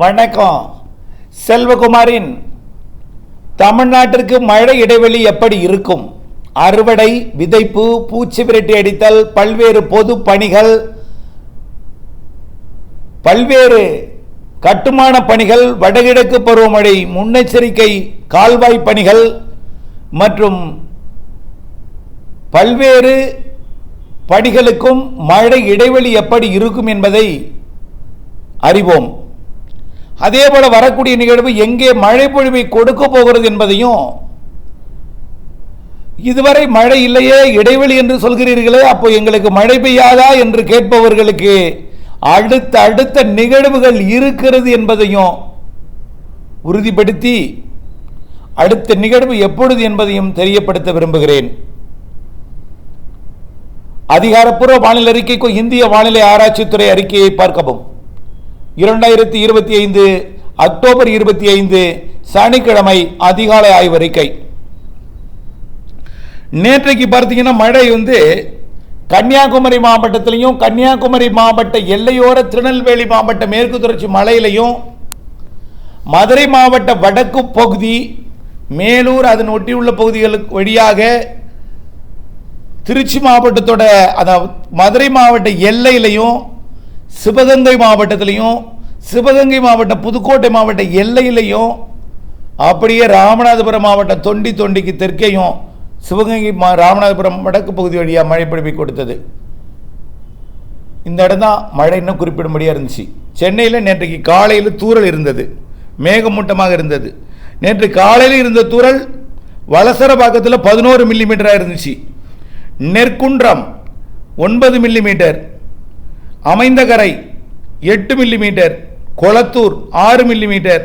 வணக்கம். செல்வகுமாரின் தமிழ்நாட்டிற்கு மழை இடைவெளி எப்படி இருக்கும்? அறுவடை, விதைப்பு, பூச்சி விரட்டி அடித்தல், பல்வேறு பொது பணிகள், பல்வேறு கட்டுமான பணிகள், வடகிழக்கு பருவமழை முன்னெச்சரிக்கை கால்வாய் பணிகள் மற்றும் பல்வேறு பணிகளுக்கும் மழை இடைவெளி எப்படி இருக்கும் என்பதை அறிவோம். அதேபோல வரக்கூடிய நிகழ்வு எங்கே மழை பொழிவை கொடுக்க போகிறது என்பதையும், இதுவரை மழை இல்லையே இடைவெளி என்று சொல்கிறீர்களே, அப்போ எங்களுக்கு மழை பெய்யாதா என்று கேட்பவர்களுக்கு அடுத்த நிகழ்வுகள் இருக்கிறது என்பதையும் உறுதிப்படுத்தி அடுத்த நிகழ்வு எப்பொழுது என்பதையும் தெரியப்படுத்த விரும்புகிறேன். அதிகாரப்பூர்வ வானிலை அறிக்கைக்கு இந்திய வானிலை ஆராய்ச்சித்துறை அறிக்கையை பார்க்கவும். 2025 அக்டோபர் 25 சனிக்கிழமை அதிகாலை ஆய்வறிக்கை. நேற்றைக்கு பார்த்தீங்கன்னா மழை கன்னியாகுமரி மாவட்டத்திலையும், கன்னியாகுமரி மாவட்ட எல்லையோர திருநெல்வேலி மாவட்ட மேற்கு தொடர்ச்சி மலையிலையும், மதுரை மாவட்ட வடக்கு பகுதி, மேலூர் அதன் ஒட்டியுள்ள பகுதிகளுக்கு வழியாக திருச்சி மாவட்டத்தோட மதுரை மாவட்ட எல்லையிலையும், சிவகங்கை மாவட்டத்திலையும், சிவகங்கை மாவட்ட புதுக்கோட்டை மாவட்ட எல்லையிலையும், அப்படியே ராமநாதபுரம் மாவட்ட தொண்டிக்கு தெற்கையும் சிவகங்கை ராமநாதபுரம் வடக்கு பகுதி வழியாக மழை பொழிவை கொடுத்தது. இந்த இடம் தான் மழை இன்னும் குறிப்பிடும்படியாக இருந்துச்சு. சென்னையில் நேற்றைக்கு காலையில் தூறல் இருந்தது, மேகமூட்டமாக இருந்தது. நேற்று காலையில் இருந்த தூறல் வலசரபாக்கத்தில் 11 மில்லிமீட்டராக இருந்துச்சு. Nerkundram 9 millimetre, Aminjikarai 8 millimetre, Kolathur 6 millimetre,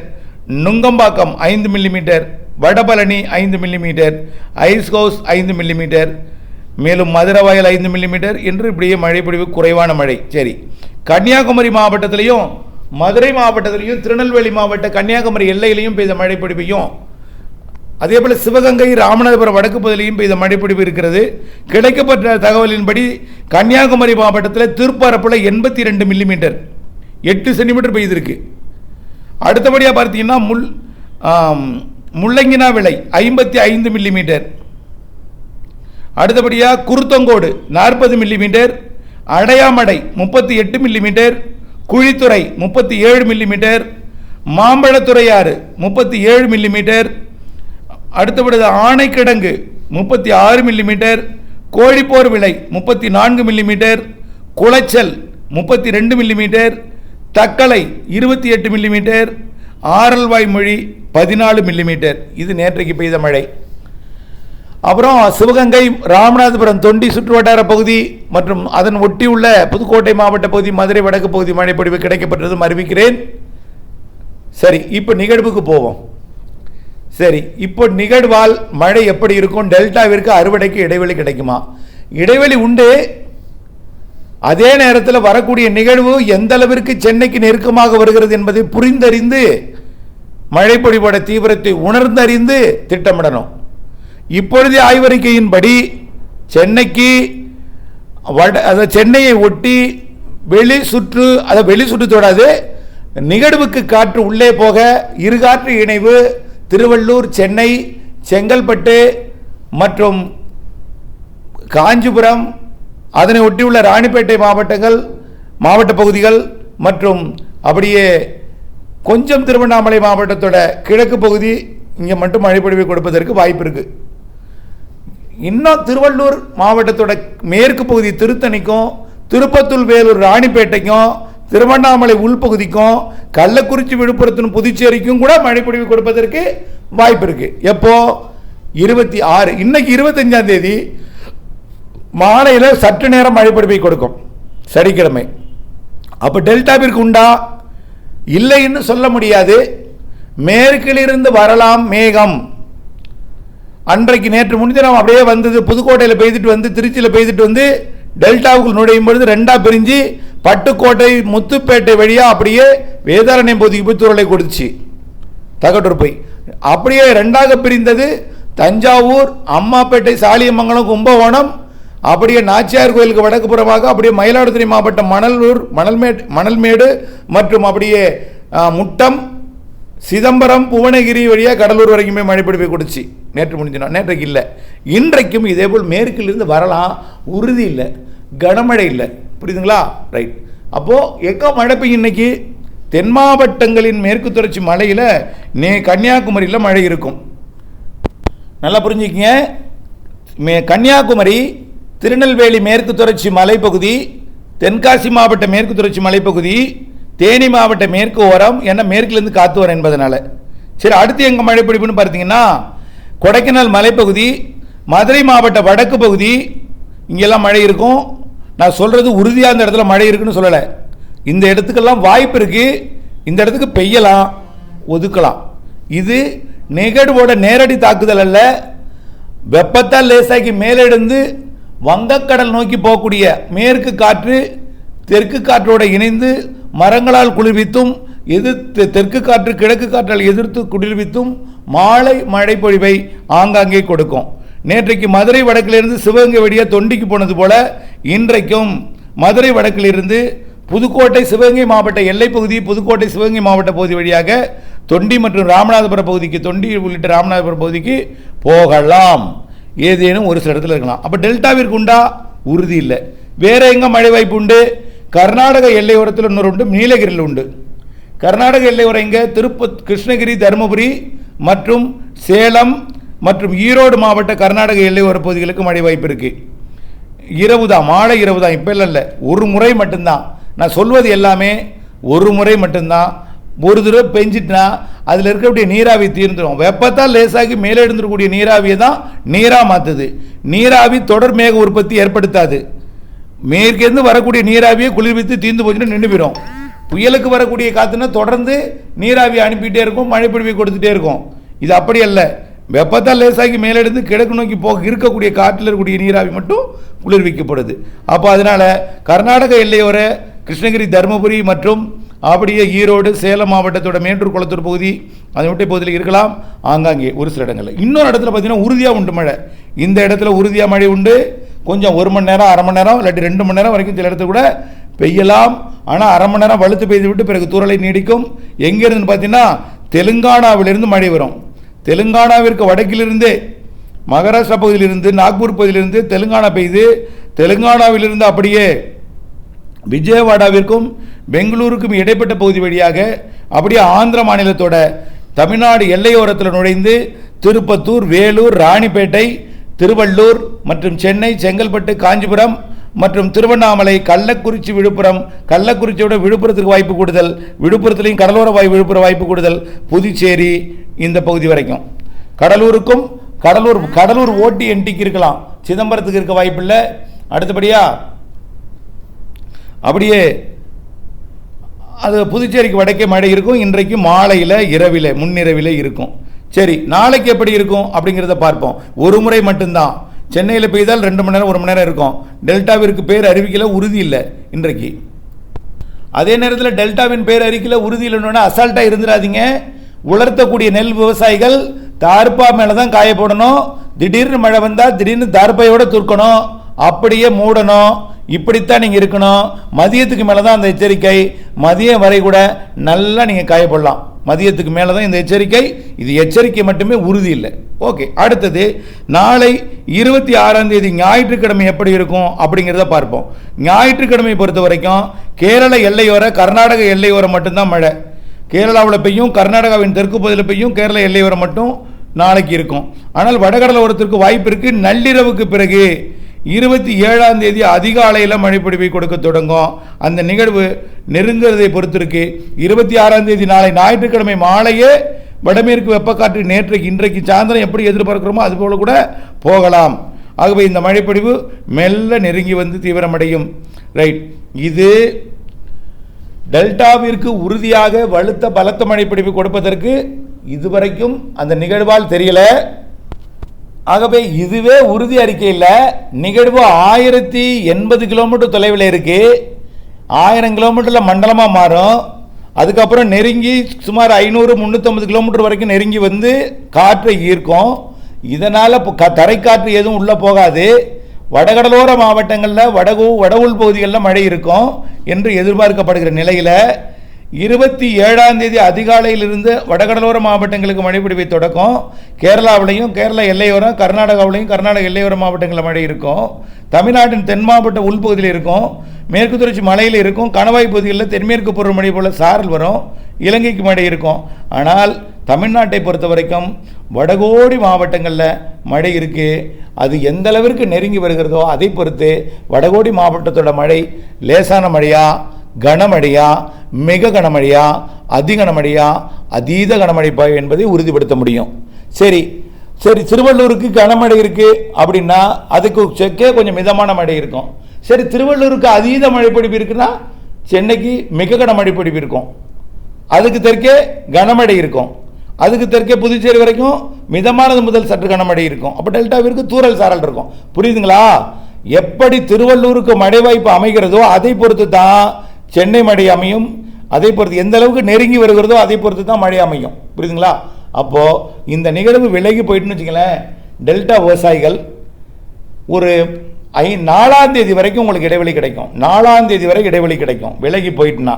Nungambakkam 5 millimetre, Vadapalani 5 millimetre, Ice House 5 millimetre, மேலும் மதுரவாயல் 5 மில்லிமீட்டர் என்று இப்படியே மழை பொழிவு குறைவான மழை. சரி, கன்னியாகுமரி மாவட்டத்திலையும், மதுரை மாவட்டத்திலையும், திருநெல்வேலி மாவட்ட கன்னியாகுமரி எல்லையிலையும் பெய்த மழை பொழிவையும், அதே போல் சிவகங்கை ராமநாதபுரம் வடக்கு பகுதியிலையும் பெய்த மழைப்பொழிவு இருக்கிறது. கிடைக்கப்பட்ட தகவலின்படி கன்னியாகுமரி மாவட்டத்தில் திருப்பரப்பில் 82 மில்லிமீட்டர் 8 சென்டிமீட்டர் பெய்திருக்கு. அடுத்தபடியாக பார்த்தீங்கன்னா முள்ளங்கினா விளை 55 மில்லிமீட்டர், அடுத்தபடியாக Kuruthancode 40 millimetre, Adayamadai 38 millimetre, Kuzhithurai 37 millimetre, Mampazhathuraiyaru 37 millimetre, அடுத்தபடி Anaikidangu 36 millimetre, Kozhipor Vilai 34 millimetre, Colachel 32 millimetre, Thuckalay 28 millimetre, Aralvaimozhi 14 millimetre. இது நேற்றைக்கு பெய்த மழை. அப்புறம் சிவகங்கை ராமநாதபுரம் தொண்டி சுற்றுவட்டார பகுதி மற்றும் அதன் ஒட்டியுள்ள புதுக்கோட்டை மாவட்ட பகுதி, மதுரை வடக்கு பகுதி மழைப்பொழிவு கிடைக்கப்பட்டதும் அறிவிக்கிறேன். சரி, இப்போ நிகழ்வுக்கு போவோம். சரி, இப்போ நிகழ்வால் மழை எப்படி இருக்கும்? டெல்டாவிற்கு அறுவடைக்கு இடைவெளி கிடைக்குமா? இடைவெளி உண்டு. அதே நேரத்தில் வரக்கூடிய நிகழ்வு எந்த அளவிற்கு சென்னைக்கு நெருக்கமாக வருகிறது என்பதை புரிந்தறிந்து, மழை பொழிவோட தீவிரத்தை உணர்ந்தறிந்து திட்டமிடணும். இப்பொழுது ஆய்வறிக்கையின்படி சென்னைக்கு சென்னையை ஒட்டி வெளி சுற்று தொடாது, நிகழ்வுக்கு காற்று உள்ளே போக இருகாற்று இணைவு திருவள்ளூர், சென்னை, செங்கல்பட்டு மற்றும் காஞ்சிபுரம், அதனை ஒட்டியுள்ள ராணிப்பேட்டை மாவட்ட பகுதிகள் மற்றும் அப்படியே கொஞ்சம் திருவண்ணாமலை மாவட்டத்தோட கிழக்கு பகுதி, இங்கே மட்டும் மழைப்பொழிவை கொடுப்பதற்கு வாய்ப்பு இருக்கு. இன்னும் திருவள்ளூர் மாவட்டத்தோட மேற்கு பகுதி திருத்தணிக்கும், திருப்பத்தூர், வேலூர், ராணிப்பேட்டைக்கும், திருவண்ணாமலை உள்பகுதிக்கும், கள்ளக்குறிச்சி, விழுப்புரத்தின் புதுச்சேரிக்கும் கூட மழைப்பொழிவு கொடுப்பதற்கு வாய்ப்பு இருக்கு. எப்போ? 26, இன்னைக்கு 25ஆம் தேதி மாலையில் சற்று நேரம் மழைப்பொழிவை கொடுக்கும், சனிக்கிழமை. அப்போ டெல்டாவிற்கு உண்டா? இல்லைன்னு சொல்ல முடியாது. மேற்கிலிருந்து வரலாம் மேகம். அன்றைக்கு நேற்று முன்தினம் அப்படியே வந்தது, புதுக்கோட்டையில் பெய்துட்டு வந்து, திருச்சியில் பெய்துட்டு வந்து டெல்டாவுக்குள் நுழையும் பொழுது ரெண்டா பிரிஞ்சு பட்டுக்கோட்டை, முத்துப்பேட்டை வழியா அப்படியே வேதாரண்யம் பகுதிக்கு போய் தூரலை கொடுத்துச்சு, தகட்டூர் போய். அப்படியே ரெண்டாக பிரிந்தது தஞ்சாவூர், அம்மாப்பேட்டை, சாலியமங்கலம், கும்பகோணம், அப்படியே நாச்சியார் கோயிலுக்கு வடக்கு புறமாக அப்படியே மயிலாடுதுறை மாவட்டம் மணல்மேடு மற்றும் அப்படியே முட்டம், சிதம்பரம், புவனகிரி வழியாக கடலூர் வரைக்குமே மழைப்பிடிப்பை கொடுத்து நேற்று முடிஞ்சிடும். நேற்றைக்கு இல்லை. இன்றைக்கும் இதேபோல் மேற்கிலிருந்து வரலாம், உறுதி இல்லை, கனமழை இல்லை. புரியுதுங்களா? ரைட். அப்போது எங்கே மழை பெய்யும் இன்னைக்கு? தென் மாவட்டங்களின் மேற்கு தொடர்ச்சி மலையில் கன்னியாகுமரியில் மழை இருக்கும். நல்லா புரிஞ்சுக்கிங்க. கன்னியாகுமரி, திருநெல்வேலி மேற்கு தொடர்ச்சி மலைப்பகுதி, தென்காசி மாவட்ட மேற்கு தொடர்ச்சி மலைப்பகுதி, தேனி மாவட்ட மேற்கு ஓரம், என்ன மேற்கிலிருந்து காத்து வரும் என்பதனால. சரி, அடுத்து எங்கே மழை பிடிப்புன்னு பார்த்தீங்கன்னா கொடைக்கானல் மலைப்பகுதி, மதுரை மாவட்ட வடக்கு பகுதி, இங்கெல்லாம் மழை இருக்கும். நான் சொல்கிறது உறுதியாக இந்த இடத்துல மழை இருக்குன்னு சொல்லலை. இந்த இடத்துக்கெல்லாம் வாய்ப்பு இருக்குது. இந்த இடத்துக்கு பெய்யலாம், ஒதுக்கலாம். இது நிகழ்வோட நேரடி தாக்குதல் அல்ல. வெப்பத்தால் லேசாக்கி மேலெடுந்து வங்கக்கடல் நோக்கி போகக்கூடிய மேற்கு காற்று தெற்கு காற்றோடு இணைந்து மரங்களால் குளிர்வித்தும் தெற்கு காற்று கிழக்கு காற்றால் எதிர்த்து குளிர்வித்தும் மாலை மழை பொழிவை ஆங்காங்கே கொடுக்கும். நேற்றைக்கு மதுரை வடக்கிலிருந்து சிவகங்கை வழியாக தொண்டிக்கு போனது போல இன்றைக்கும் மதுரை வடக்கிலிருந்து புதுக்கோட்டை சிவகங்கை மாவட்ட எல்லைப்பகுதி, புதுக்கோட்டை சிவகங்கை மாவட்ட பகுதி வழியாக தொண்டி மற்றும் ராமநாதபுரம் பகுதிக்கு, தொண்டி உள்ளிட்ட ராமநாதபுரம் பகுதிக்கு போகலாம். ஏதேனும் ஒரு சில இடத்துல இருக்கலாம். அப்போ டெல்டாவிற்கு உண்டா? உறுதி இல்லை. வேற எங்கே மழை வாய்ப்பு உண்டு? கர்நாடக எல்லையோரத்தில் இன்னொரு உண்டு, நீலகிரியில் உண்டு. கர்நாடக எல்லையோரம் இங்கே கிருஷ்ணகிரி, தருமபுரி மற்றும் சேலம் மற்றும் ஈரோடு மாவட்ட கர்நாடக எல்லையோர பகுதிகளுக்கு மழை வாய்ப்பு இருக்குது. இரவு தான், மாலை இரவு தான், இப்போ இல்லை, ஒரு முறை மட்டும்தான். நான் சொல்வது எல்லாமே ஒரு முறை மட்டும்தான். ஒரு தடவை பெஞ்சிட்டுனா அதில் இருக்கக்கூடிய நீராவி தீர்ந்துடும். வெப்பத்தால் லேசாகி மேலே எழுந்திருக்கக்கூடிய நீராவியை தான் நீராக மாற்றுது. நீராவி தொடர் மேக உற்பத்தி ஏற்படுத்தாது. மேற்கேருந்து வரக்கூடிய நீராவியை குளிர்வித்து தீர்ந்து போச்சுன்னு நின்று போயிடும். புயலுக்கு வரக்கூடிய காற்றுனா தொடர்ந்து நீராவி அனுப்பிட்டே இருக்கும், மழை பொழிவை கொடுத்துட்டே இருக்கும். இது அப்படி அல்ல. வெப்பத்தால் லேசாகி மேலெடுத்து கிழக்கு நோக்கி போக இருக்கக்கூடிய காற்றில் இருக்கக்கூடிய நீராவி மட்டும் குளிர்விக்கப்படுது. அப்போ அதனால் கர்நாடக எல்லையோர கிருஷ்ணகிரி, தருமபுரி மற்றும் அப்படியே ஈரோடு, சேலம் மாவட்டத்தோட மேட்டூர் குளத்தூர் பகுதி, அதை விட்ட பகுதியில் இருக்கலாம். ஆங்காங்கே ஒரு சில இடங்களில். இன்னொரு இடத்துல பார்த்தீங்கன்னா உறுதியாக உண்டு மழை. இந்த இடத்துல உறுதியாக மழை உண்டு. கொஞ்சம் 1 மணி நேரம், அரை மணி நேரம், இல்லாட்டி 2 மணி நேரம் வரைக்கும் சில இடத்துல கூட பெய்யலாம். ஆனால் அரை மணி நேரம் வலுத்து பெய்து விட்டு பிறகு தூறலை நீடிக்கும். எங்கேருந்துன்னு பார்த்தீங்கன்னா தெலுங்கானாவிலிருந்து மழை வரும். தெலுங்கானாவிற்கு வடக்கிலிருந்து, மகாராஷ்டிரா பகுதியிலிருந்து, நாக்பூர் பகுதியிலிருந்து தெலுங்கானா பெய்து, தெலுங்கானாவிலிருந்து அப்படியே விஜயவாடாவிற்கும் பெங்களூருக்கும் இடைப்பட்ட பகுதி வழியாக அப்படியே ஆந்திர மாநிலத்தோட தமிழ்நாடு எல்லையோரத்தில் நுழைந்து திருப்பத்தூர், வேலூர், ராணிப்பேட்டை, திருவள்ளூர் மற்றும் சென்னை, செங்கல்பட்டு, காஞ்சிபுரம் மற்றும் திருவண்ணாமலை, கள்ளக்குறிச்சி, விழுப்புரம், கள்ளக்குறிச்சியோட விழுப்புரத்துக்கு வாய்ப்பு கூடுதல், விழுப்புரத்துலையும் கடலோர விழுப்புர வாய்ப்பு கூடுதல், புதுச்சேரி இந்த பகுதி வரைக்கும். கடலூருக்கும் கடலூர் ஓட்டி என்டிக்கு இருக்கலாம், சிதம்பரத்துக்கு இருக்க வாய்ப்பு இல்லை. அடுத்தபடியா அப்படியே அது புதுச்சேரிக்கு வடக்கே மழை இருக்கும். இன்றைக்கு மாலையில், இரவில், முன்னிரவில் இருக்கும். சரி, நாளைக்கு எப்படி இருக்கும் அப்படிங்கிறத பார்ப்போம். ஒரு முறை மட்டும்தான். சென்னையில் பெய்தால் 2 மணி நேரம், 1 மணி நேரம் இருக்கும். டெல்டாவிற்கு பேர் அறிவிக்கல, உறுதி இல்லை இன்றைக்கு. அதே நேரத்தில் டெல்டாவின் பேர் அறிவிக்கல, உறுதி இல்லைன்னு அசால்ட்டாக இருந்துடாதீங்க. உலர்த்தக்கூடிய நெல் விவசாயிகள் தார்பா மேலே தான் காய போடணும். திடீர்னு மழை வந்தால் திடீர்னு தார்பாயோட தூக்கணும், அப்படியே மூடணும். இப்படித்தான் நீங்கள் இருக்கணும். மதியத்துக்கு மேலே தான் அந்த எச்சரிக்கை. மதியம் வரை கூட நல்லா நீங்கள் காய போடலாம். மதியத்துக்கு மேலே தான் இந்த எச்சரிக்கை. இது எச்சரிக்கை மட்டுமே, உறுதி இல்லை. ஓகே, அடுத்தது நாளை 26ஆம் தேதி ஞாயிற்றுக்கிழமை எப்படி இருக்கும் அப்படிங்கிறத பார்ப்போம். ஞாயிற்றுக்கிழமை பொறுத்த வரைக்கும் கேரள எல்லையோர, கர்நாடக எல்லையோரம் மட்டும்தான் மழை. கேரளாவில் பெய்யும், கர்நாடகாவின் தெற்கு பகுதியில் பெய்யும், கேரள எல்லையோரம் மட்டும் நாளைக்கு இருக்கும். ஆனால் வடகடலோரத்திற்கு வாய்ப்பு இருக்கு. நள்ளிரவுக்கு பிறகு 27ஆம் தேதி அதிகாலையில் மழைப்பொழிவை கொடுக்க தொடங்கும். அந்த நிகழ்வு நெருங்குறதை பொறுத்து இருக்கு. 26ஆம் தேதி நாளை ஞாயிற்றுக்கிழமை மாலையே வடமேற்கு வெப்பக்காற்று இன்றைக்கு சாயந்தரம் எப்படி எதிர்பார்க்கிறோமோ அது போல கூட போகலாம். ஆகவே இந்த மழைப்பொழிவு மெல்ல நெருங்கி வந்து தீவிரமடையும். ரைட், இது டெல்டாவிற்கு உறுதியாக வலுத்த பலத்த மழைப்பொழிவு கொடுப்பதற்கு இதுவரைக்கும் அந்த நிகழ்வால் தெரியல. ஆகவே இதுவே உறுதி அறிக்கையில் நிகழ்வு 1080 கிலோமீட்டர் தொலைவில் இருக்கு. 1000 கிலோமீட்டரில் மண்டலமாக மாறும். அதுக்கப்புறம் நெருங்கி சுமார் 500-350 கிலோமீட்டர் வரைக்கும் நெருங்கி வந்து காற்றை ஈர்க்கும். இதனால் தரைக்காற்று எதுவும் உள்ளே போகாது. வடகடலோர மாவட்டங்களில் வட உள் பகுதிகளில் மழை இருக்கும் என்று எதிர்பார்க்கப்படுகிற நிலையில் 27ஆம் தேதி அதிகாலையிலிருந்து வடகடலோர மாவட்டங்களுக்கு மழை பிடிவை தொடக்கம். கேரளாவிலையும் கேரளா எல்லையோரம், கர்நாடகாவிலையும் கர்நாடக எல்லையோர மாவட்டங்களில் மழை இருக்கும். தமிழ்நாட்டின் தென் மாவட்ட உள்பகுதியில் இருக்கும். மேற்கு தொடர்ச்சி மலையில் இருக்கும். கணவாய் பகுதிகளில் தென்மேற்கு பருவமழை போல சாரல் வரும். இலங்கைக்கு மழை இருக்கும். ஆனால் தமிழ்நாட்டை பொறுத்த வரைக்கும் வடகோடி மாவட்டங்களில் மழை இருக்குது. அது எந்த அளவிற்கு நெருங்கி வருகிறதோ அதை பொறுத்து வடகோடி மாவட்டத்தோட மழை லேசான மழையா, கனமழையா, மிக கனமழையா, அதி கனமழையா, அதீத கனமழை என்பதை உறுதிப்படுத்த முடியும். சரி, திருவள்ளூருக்கு கனமழை இருக்குது அப்படின்னா அதுக்கு செக்கே கொஞ்சம் மிதமான மழை இருக்கும். சரி, திருவள்ளூருக்கு அதீத மழைப்பொழிவு இருக்குன்னா சென்னைக்கு மிக கனமழைப்பொழிவு இருக்கும். அதுக்கு தெற்கே கனமழை இருக்கும். அதுக்கு தெற்கே புதுச்சேரி வரைக்கும் மிதமானது முதல் சற்று கனமழை இருக்கும். அப்போ டெல்டாவிற்கு தூறல் சாரல் இருக்கும். புரியுதுங்களா? எப்படி திருவள்ளூருக்கு மழை வாய்ப்பு அமைகிறதோ அதை பொறுத்து தான் சென்னை மழை அமையும். அதை பொறுத்து எந்த அளவுக்கு நெருங்கி வருகிறதோ அதை பொறுத்து தான் மழை அமையும். புரியுதுங்களா? அப்போது இந்த நிகழ்வு விலகி போயிட்டுன்னு வச்சுங்களேன், டெல்டா விவசாயிகள் ஒரு 4ஆம் தேதி வரைக்கும் உங்களுக்கு இடைவெளி கிடைக்கும். 4ஆம் தேதி வரை இடைவெளி கிடைக்கும். விலகி போயிட்டுனா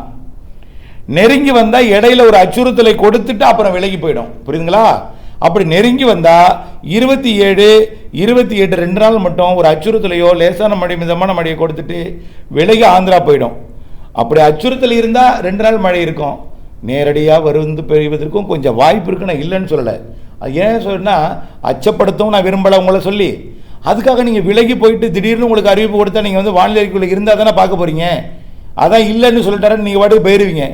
நெருங்கி வந்தால் இடையில ஒரு அச்சுறுத்தலை கொடுத்துட்டு அப்புறம் விலகி போயிடும். புரியுதுங்களா? அப்படி நெருங்கி வந்தால் 27, 28 2 நாள் மட்டும் ஒரு அச்சுறுத்தலையோ லேசான மழை மிதமான மழையை கொடுத்துட்டு விலகி ஆந்திரா போயிடும். அப்படி அச்சுறுத்தல் இருந்தால் 2 நாள் மழை இருக்கும். நேரடியாக வந்து பெய்வதற்கும் கொஞ்சம் வாய்ப்பு இருக்கு. நான் இல்லைன்னு சொல்லலை. ஏன் சொன்னால் அச்சப்படுத்தவும் நான் விரும்பலை உங்களை சொல்லி. அதுக்காக நீங்கள் விலகி போயிட்டு திடீர்னு உங்களுக்கு அறிவிப்பு கொடுத்தா நீங்கள் வந்து வானிலை அறிக்கைக்குள்ளே இருந்தால் தானே பார்க்க போகிறீங்க. அதான் இல்லைன்னு சொல்லிட்டாரன்னு நீங்கள் பாட்டுக்கு போயிடுவீங்க.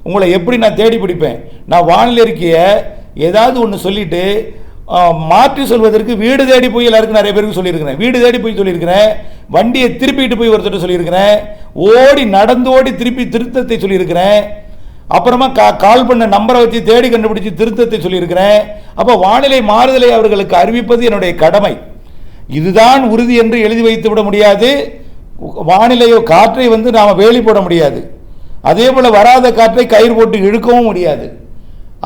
உங்களை எப்படி நான் தேடி பிடிப்பேன்? நான் வானிலை அறிக்கையை ஏதாவது ஒன்று சொல்லிவிட்டு மாற்றி சொல்வதற்கு வீடு தேடி போய் எல்லாருக்கும் நிறைய பேருக்கு சொல்லியிருக்கிறேன். வீடு தேடி போய் சொல்லியிருக்கிறேன். வண்டியை திருப்பிட்டு போய் ஒருத்தர் சொல்லியிருக்கிறேன். ஓடி நடந்து ஓடி திருப்பி திருத்தத்தை சொல்லியிருக்கிறேன். அப்புறமா கால் பண்ண நம்பரை வச்சு தேடி கண்டுபிடிச்சி திருத்தத்தை சொல்லியிருக்கிறேன். அப்போ வானிலை மாறுதலை அவர்களுக்கு அறிவிப்பது என்னுடைய கடமை. இதுதான் உறுதி என்று எழுதி வைத்து விட முடியாது. வானிலையோ காற்றை வந்து நாம் வேலி போட முடியாது. அதே போல் வராத காற்றை கயிறு போட்டு இழுக்கவும் முடியாது.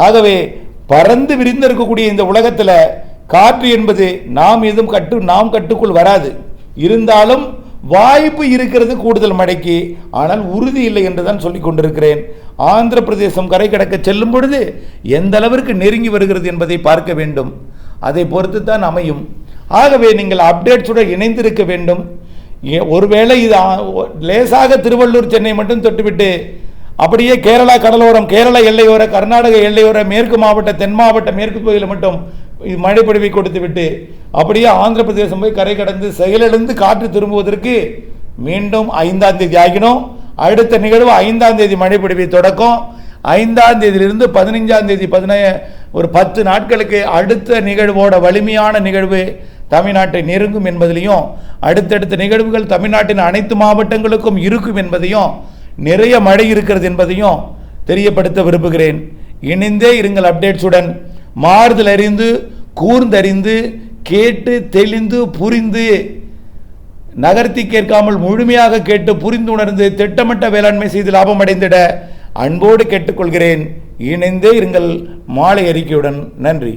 ஆகவே பறந்து விரிந்திருக்கக்கூடிய இந்த உலகத்தில் காற்று என்பது நாம் கட்டுக்குள் வராது. இருந்தாலும் வாய்ப்பு இருக்கிறது கூடுதல் மழைக்கு. ஆனால் உறுதி இல்லை என்று தான் சொல்லிக் கொண்டிருக்கிறேன். ஆந்திர பிரதேசம் கரை கடக்க செல்லும் பொழுது எந்த அளவிற்கு நெருங்கி வருகிறது என்பதை பார்க்க வேண்டும். அதை பொறுத்து தான் அமையும். ஆகவே நீங்கள் அப்டேட்ஸுடன் இணைந்திருக்க வேண்டும். ஒருவேளை இது லேசாக திருவள்ளூர் சென்னை மட்டும் தொட்டுவிட்டு அப்படியே கேரளா கடலோரம், கேரளா எல்லையோர, கர்நாடக எல்லையோர, மேற்கு மாவட்ட, தென் மாவட்ட மேற்கு பகுதியில் மட்டும் மழை பொழிவை கொடுத்து விட்டு அப்படியே ஆந்திர பிரதேசம் போய் கரை கடந்து செயலிழந்து காற்று திரும்புவதற்கு மீண்டும் 5ஆம் தேதி ஆகினோம். அடுத்த நிகழ்வு 5ஆம் தேதி மழை பொழிவை தொடக்கம். 5ஆம் தேதியிலிருந்து 15ஆம் தேதி ஒரு 10 நாட்களுக்கு அடுத்த நிகழ்வோட வலிமையான நிகழ்வு தமிழ்நாட்டை நெருங்கும் என்பதிலையும், அடுத்தடுத்த நிகழ்வுகள் தமிழ்நாட்டின் அனைத்து மாவட்டங்களுக்கும் இருக்கும் என்பதையும், நிறைய மழை இருக்கிறது என்பதையும் தெரியப்படுத்த விரும்புகிறேன். இணைந்தே இருங்கள் அப்டேட்ஸுடன். மாறுதல் அறிந்து, கூர்ந்தறிந்து, கேட்டு, தெளிந்து, புரிந்து, நகர்த்தி கேட்காமல் முழுமையாக கேட்டு புரிந்து உணர்ந்து திட்டமிட்ட வேளாண்மை செய்து லாபம் அடைந்திட அன்போடு கேட்டுக்கொள்கிறேன். இணைந்தே இருங்கள் மாலை அறிக்கையுடன். நன்றி.